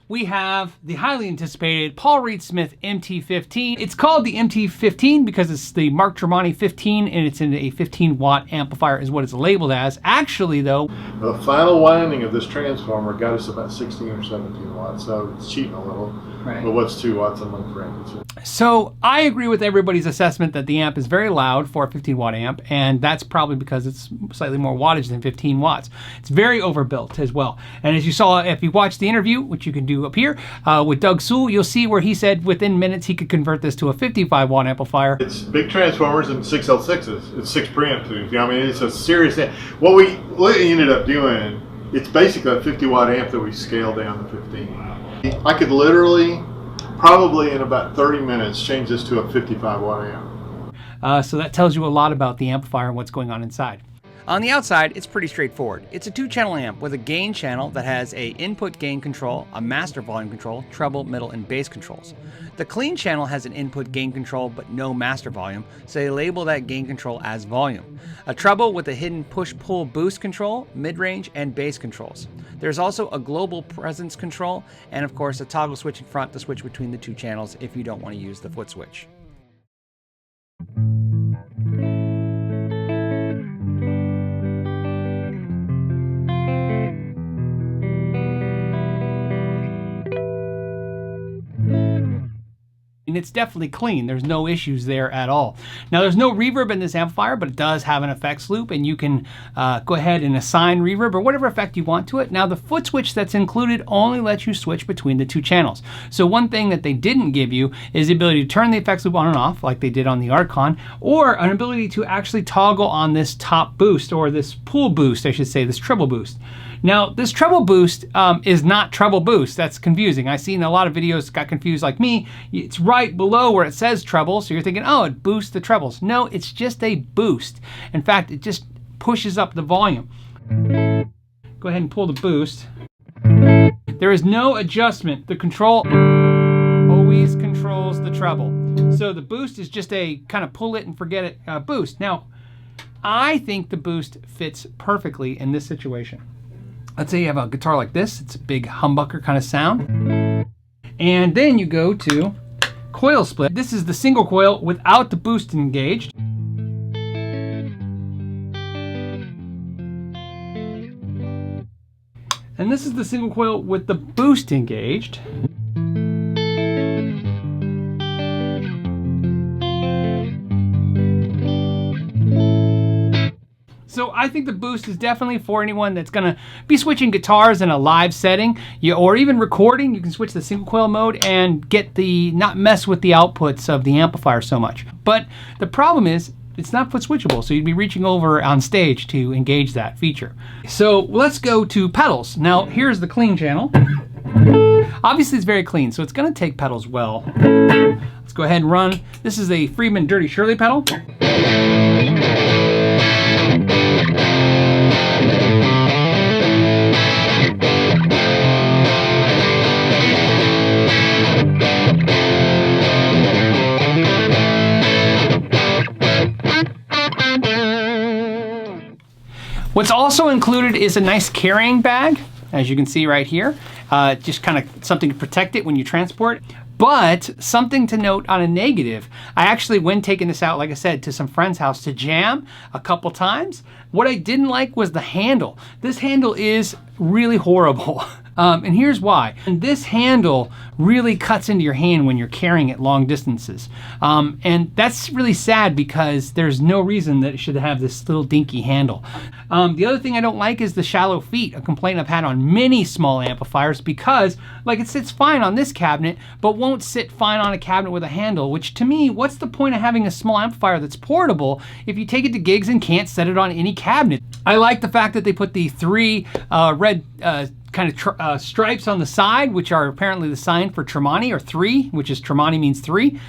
we have the highly anticipated Paul Reed Smith MT15. It's called the MT15 because it's the Mark Tremonti 15 and it's in a 15 watt amplifier is what it's labeled as. Actually though, the final winding of this transformer got us about 16 or 17 watts, so it's cheating a little. Right. But what's 2 watts a month for amps? So I agree with everybody's assessment that the amp is very loud for a 15 watt amp, and that's probably because it's slightly more wattage than 15 watts. It's very overbuilt as well. And as you saw, if you watched the interview, which you can do up here, with Doug Sewell, you'll see where he said within minutes he could convert this to a 55 watt amplifier. It's big transformers and 6 L6s. It's 6 preamp tubes. You know, I mean, it's a serious amp. What we ended up doing, it's basically a 50 watt amp that we scaled down to 15. I could literally, probably in about 30 minutes, change this to a 55 watt amp. So that tells you a lot about the amplifier and what's going on inside. On the outside, it's pretty straightforward. It's a 2-channel amp with a gain channel that has a input gain control, a master volume control, treble, middle, and bass controls. The clean channel has an input gain control but no master volume, so they label that gain control as volume. A treble with a hidden push-pull boost control, mid-range, and bass controls. There's also a global presence control, and of course a toggle switch in front to switch between the 2 channels if you don't want to use the foot switch. And it's definitely clean. There's no issues there at all. Now there's no reverb in this amplifier, but it does have an effects loop, and you can go ahead and assign reverb or whatever effect you want to it. Now the foot switch that's included only lets you switch between the 2 channels. So one thing that they didn't give you is the ability to turn the effects loop on and off like they did on the Archon, or an ability to actually toggle on this top boost, or this pull boost I should say, this treble boost. Now, this treble boost is not treble boost. That's confusing. I've seen a lot of videos got confused like me. It's right below where it says treble, so you're thinking, oh, it boosts the trebles. No, it's just a boost. In fact, it just pushes up the volume. Go ahead and pull the boost. There is no adjustment. The control always controls the treble. So the boost is just a kind of pull it and forget it boost. Now, I think the boost fits perfectly in this situation. Let's say you have a guitar like this. It's a big humbucker kind of sound. And then you go to coil split. This is the single coil without the boost engaged. And this is the single coil with the boost engaged. So I think the boost is definitely for anyone that's gonna be switching guitars in a live setting, or even recording. You can switch the single coil mode and get not mess with the outputs of the amplifier so much. But the problem is, it's not foot switchable, so you'd be reaching over on stage to engage that feature. So let's go to pedals. Now here's the clean channel. Obviously it's very clean, so it's gonna take pedals well. Let's go ahead and run. This is a Friedman Dirty Shirley pedal. What's also included is a nice carrying bag, as you can see right here. Just kind of something to protect it when you transport. But something to note on a negative, I actually, when taking this out, like I said, to some friend's house to jam a couple times, what I didn't like was the handle. This handle is really horrible. And here's why. And this handle really cuts into your hand when you're carrying it long distances. And that's really sad because there's no reason that it should have this little dinky handle. The other thing I don't like is the shallow feet, a complaint I've had on many small amplifiers, because like it sits fine on this cabinet, but won't sit fine on a cabinet with a handle, which to me, what's the point of having a small amplifier that's portable if you take it to gigs and can't set it on any cabinet? I like the fact that they put the 3 red kind of stripes on the side, which are apparently the sign for Tremonti, or 3, which is Tremonti means 3.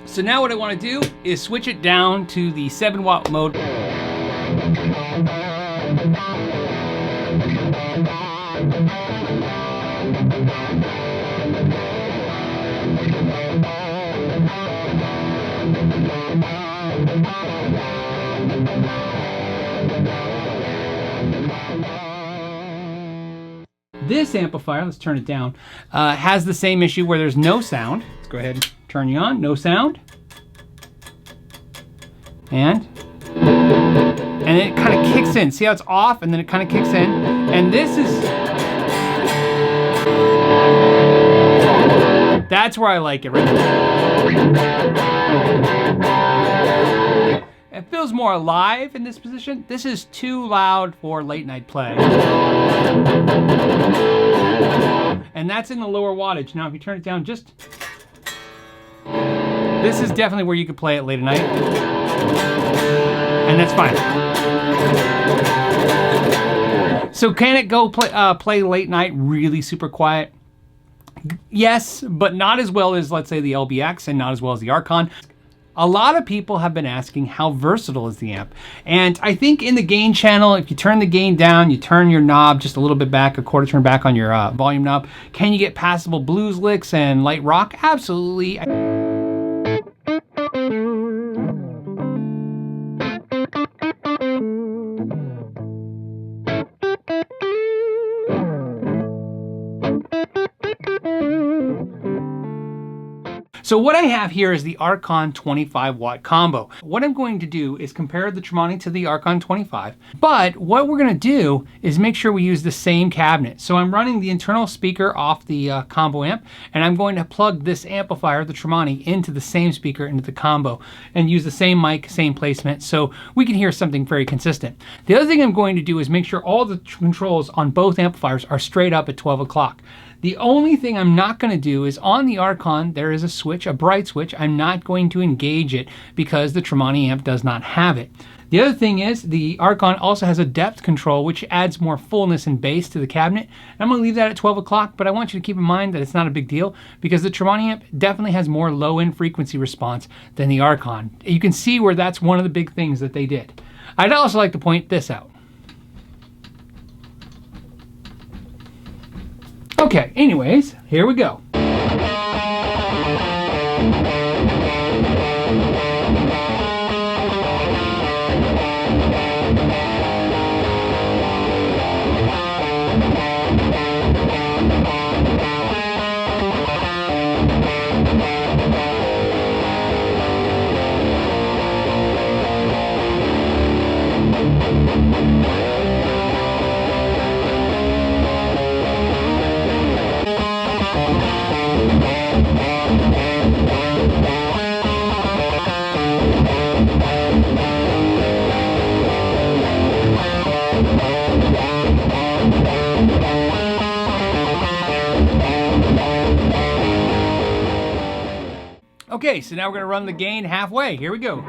So now what I want to do is switch it down to the 7 watt mode. This amplifier, let's turn it down, has the same issue where there's no sound. Let's go ahead and turn you on, no sound. And it kind of kicks in. See how it's off and then it kind of kicks in? And this is, that's where I like it, right there. It feels more alive in this position. This is too loud for late night play. And that's in the lower wattage. Now if you turn it down just, this is definitely where you could play it late at night. And that's fine. So can it go play late night really super quiet? Yes, but not as well as, let's say, the LBX and not as well as the Archon. A lot of people have been asking how versatile is the amp. And I think in the gain channel, if you turn the gain down, you turn your knob just a little bit back, a quarter turn back on your volume knob, can you get passable blues licks and light rock? Absolutely. So what I have here is the Archon 25 watt combo. What I'm going to do is compare the Tremonti to the Archon 25, but what we're gonna do is make sure we use the same cabinet. So I'm running the internal speaker off the combo amp, and I'm going to plug this amplifier, the Tremonti, into the same speaker, into the combo, and use the same mic, same placement, so we can hear something very consistent. The other thing I'm going to do is make sure all the controls on both amplifiers are straight up at 12 o'clock. The only thing I'm not going to do is on the Archon, there is a switch, a bright switch. I'm not going to engage it because the Tremonti amp does not have it. The other thing is the Archon also has a depth control, which adds more fullness and bass to the cabinet. I'm going to leave that at 12 o'clock, but I want you to keep in mind that it's not a big deal because the Tremonti amp definitely has more low-end frequency response than the Archon. You can see where that's one of the big things that they did. I'd also like to point this out. Okay, anyways, here we go. Okay, so now we're going to run the gain halfway. Here we go.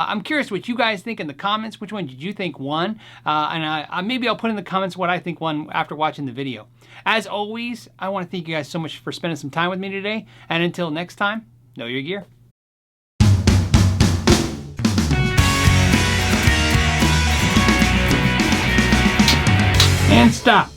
I'm curious what you guys think in the comments. Which one did you think won? And maybe I'll put in the comments what I think won after watching the video. As always, I want to thank you guys so much for spending some time with me today. And until next time, know your gear. and stop.